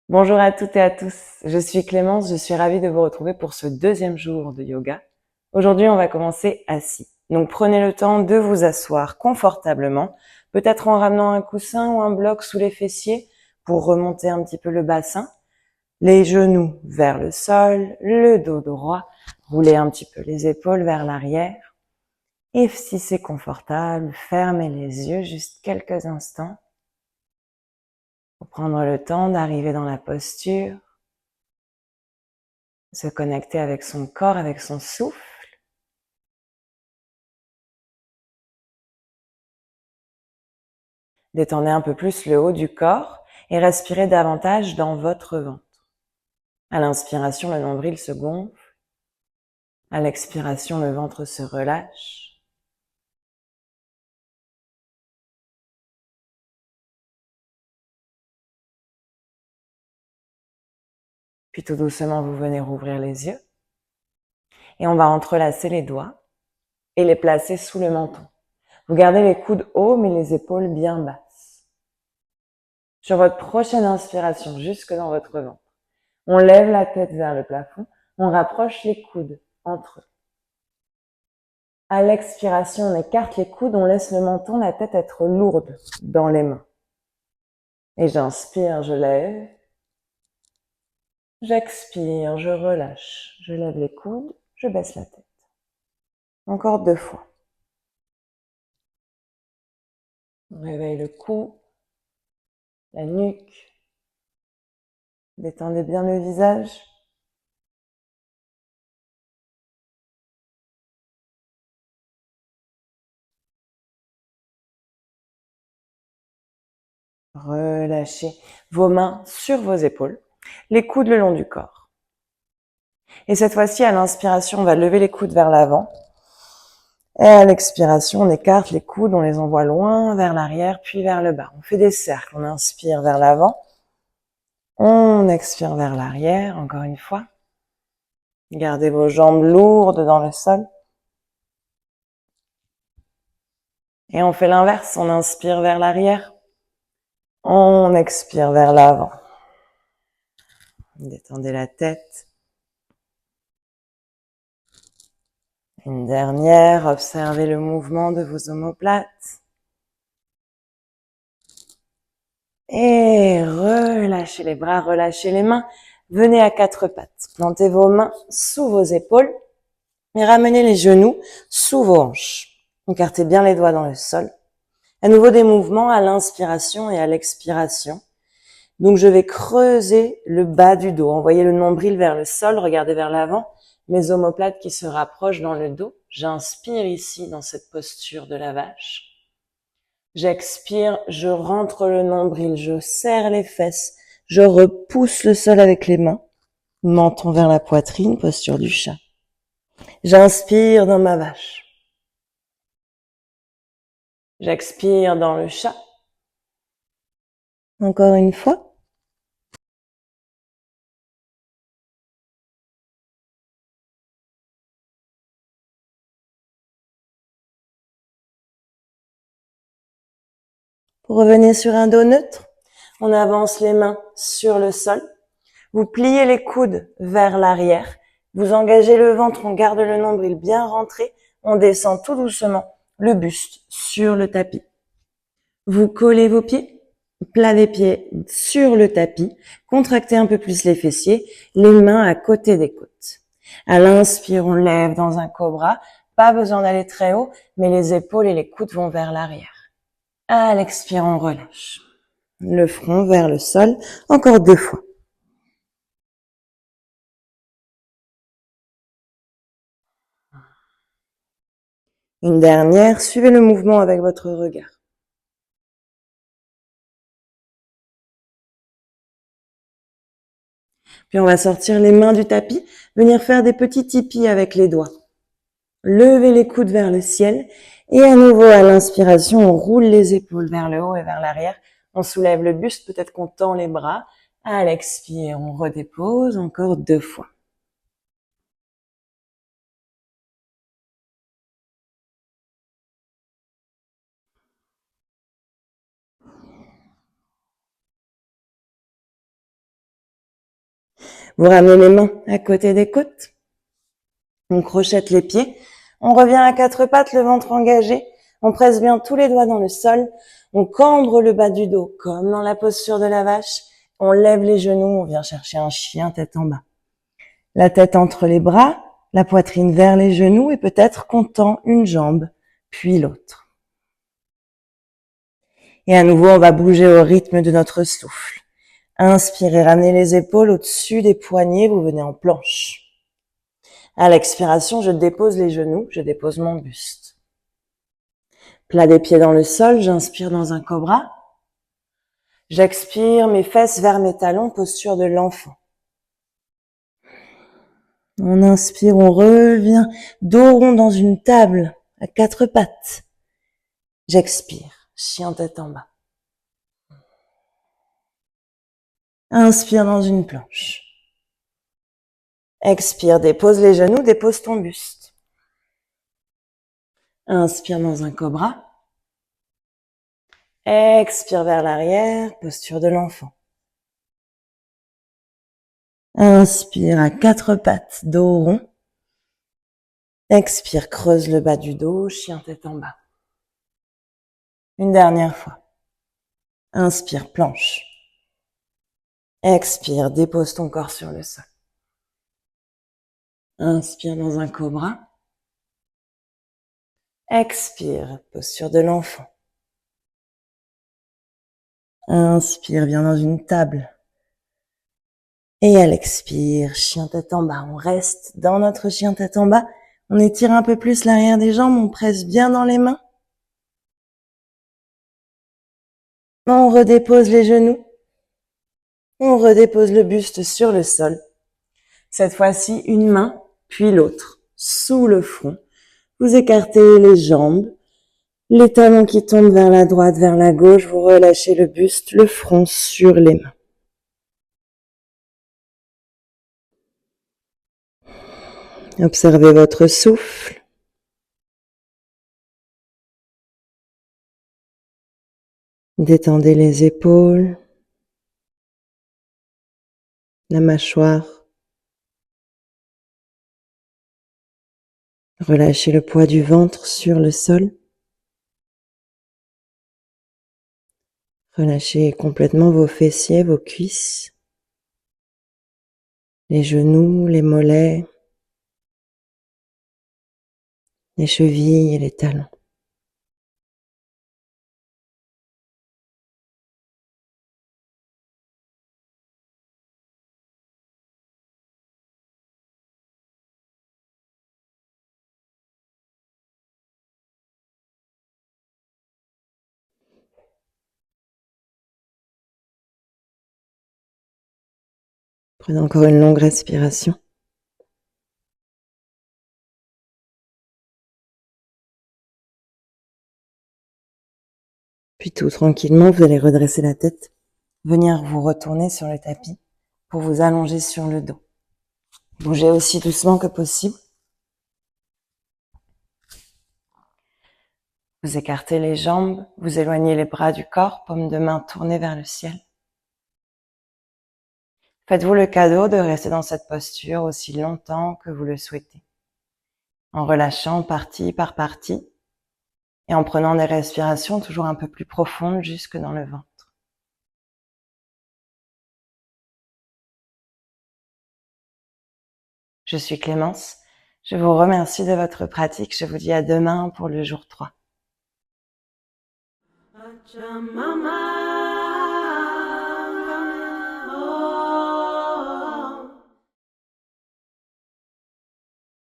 Bonjour à toutes et à tous, je suis Clémence, je suis ravie de vous retrouver pour ce deuxième jour de yoga. Aujourd'hui, on va commencer assis. Donc prenez le temps de vous asseoir confortablement, peut-être en ramenant un coussin ou un bloc sous les fessiers pour remonter un petit peu le bassin. Les genoux vers le sol, le dos droit, roulez un petit peu les épaules vers l'arrière. Et si c'est confortable, fermez les yeux juste quelques instants pour prendre le temps d'arriver dans la posture, se connecter avec son corps, avec son souffle. Détendez un peu plus le haut du corps et respirez davantage dans votre ventre. À l'inspiration, le nombril se gonfle. À l'expiration, le ventre se relâche. Puis tout doucement, vous venez rouvrir les yeux. Et on va entrelacer les doigts et les placer sous le menton. Vous gardez les coudes hauts mais les épaules bien basses. Sur votre prochaine inspiration, jusque dans votre ventre, on lève la tête vers le plafond, on rapproche les coudes entre eux. À l'expiration, on écarte les coudes, on laisse le menton, la tête être lourde dans les mains. Et j'inspire, je lève. J'expire, je relâche. Je lève les coudes, je baisse la tête. Encore 2 fois. On réveille le cou, la nuque. Détendez bien le visage. Relâchez vos mains sur vos épaules, les coudes le long du corps. Et cette fois-ci, à l'inspiration, on va lever les coudes vers l'avant. Et à l'expiration, on écarte les coudes, on les envoie loin vers l'arrière, puis vers le bas. On fait des cercles, on inspire vers l'avant. On expire vers l'arrière, encore une fois. Gardez vos jambes lourdes dans le sol. Et on fait l'inverse, on inspire vers l'arrière. On expire vers l'avant. Détendez la tête. Une dernière, observez le mouvement de vos omoplates. Et relâchez les bras, relâchez les mains. Venez à 4 pattes. Plantez vos mains sous vos épaules et ramenez les genoux sous vos hanches. Écartez bien les doigts dans le sol. À nouveau des mouvements à l'inspiration et à l'expiration. Donc je vais creuser le bas du dos. Envoyez le nombril vers le sol, regardez vers l'avant. Mes omoplates qui se rapprochent dans le dos. J'inspire ici dans cette posture de la vache. J'expire, je rentre le nombril, je serre les fesses, je repousse le sol avec les mains, menton vers la poitrine, posture du chat. J'inspire dans ma vache. J'expire dans le chat. Encore une fois. Revenez sur un dos neutre. On avance les mains sur le sol. Vous pliez les coudes vers l'arrière. Vous engagez le ventre, on garde le nombril bien rentré. On descend tout doucement le buste sur le tapis. Vous collez vos pieds, plat des pieds sur le tapis. Contractez un peu plus les fessiers, les mains à côté des côtes. À l'inspire, on lève dans un cobra. Pas besoin d'aller très haut, mais les épaules et les coudes vont vers l'arrière. À l'expire, on relâche. Le front vers le sol, encore 2 fois. Une dernière, suivez le mouvement avec votre regard. Puis on va sortir les mains du tapis, venir faire des petits tipis avec les doigts. Levez les coudes vers le ciel et à nouveau à l'inspiration, on roule les épaules vers le haut et vers l'arrière. On soulève le buste, peut-être qu'on tend les bras. À l'expire, on redépose encore 2 fois. Vous ramenez les mains à côté des côtes. On crochette les pieds. On revient à quatre pattes, le ventre engagé. On presse bien tous les doigts dans le sol. On cambre le bas du dos, comme dans la posture de la vache. On lève les genoux. On vient chercher un chien tête en bas. La tête entre les bras, la poitrine vers les genoux et peut-être qu'on tend une jambe, puis l'autre. Et à nouveau, on va bouger au rythme de notre souffle. Inspirez, ramenez les épaules au-dessus des poignets, vous venez en planche. À l'expiration, je dépose les genoux, je dépose mon buste. Plat des pieds dans le sol, j'inspire dans un cobra. J'expire, mes fesses vers mes talons, posture de l'enfant. On inspire, on revient, dos rond dans une table, à quatre pattes. J'expire, chien tête en bas. Inspire dans une planche. Expire, dépose les genoux, dépose ton buste. Inspire dans un cobra. Expire vers l'arrière, posture de l'enfant. Inspire à quatre pattes, dos rond. Expire, creuse le bas du dos, chien tête en bas. Une dernière fois. Inspire, planche. Expire, dépose ton corps sur le sol. Inspire dans un cobra. Expire, posture de l'enfant. Inspire, viens dans une table. Et à l'expire, chien tête en bas. On reste dans notre chien tête en bas. On étire un peu plus l'arrière des jambes, on presse bien dans les mains. On redépose les genoux. On redépose le buste sur le sol. Cette fois-ci, une main, puis l'autre, sous le front. Vous écartez les jambes, les talons qui tombent vers la droite, vers la gauche. Vous relâchez le buste, le front sur les mains. Observez votre souffle. Détendez les épaules, la mâchoire. Relâchez le poids du ventre sur le sol. Relâchez complètement vos fessiers, vos cuisses, les genoux, les mollets, les chevilles et les talons. Prenez encore une longue respiration. Puis tout tranquillement, vous allez redresser la tête, venir vous retourner sur le tapis pour vous allonger sur le dos. Bougez aussi doucement que possible. Vous écartez les jambes, vous éloignez les bras du corps, paume de main tournée vers le ciel. Faites-vous le cadeau de rester dans cette posture aussi longtemps que vous le souhaitez, en relâchant partie par partie et en prenant des respirations toujours un peu plus profondes jusque dans le ventre. Je suis Clémence, je vous remercie de votre pratique, je vous dis à demain pour le jour 3. Pachamama.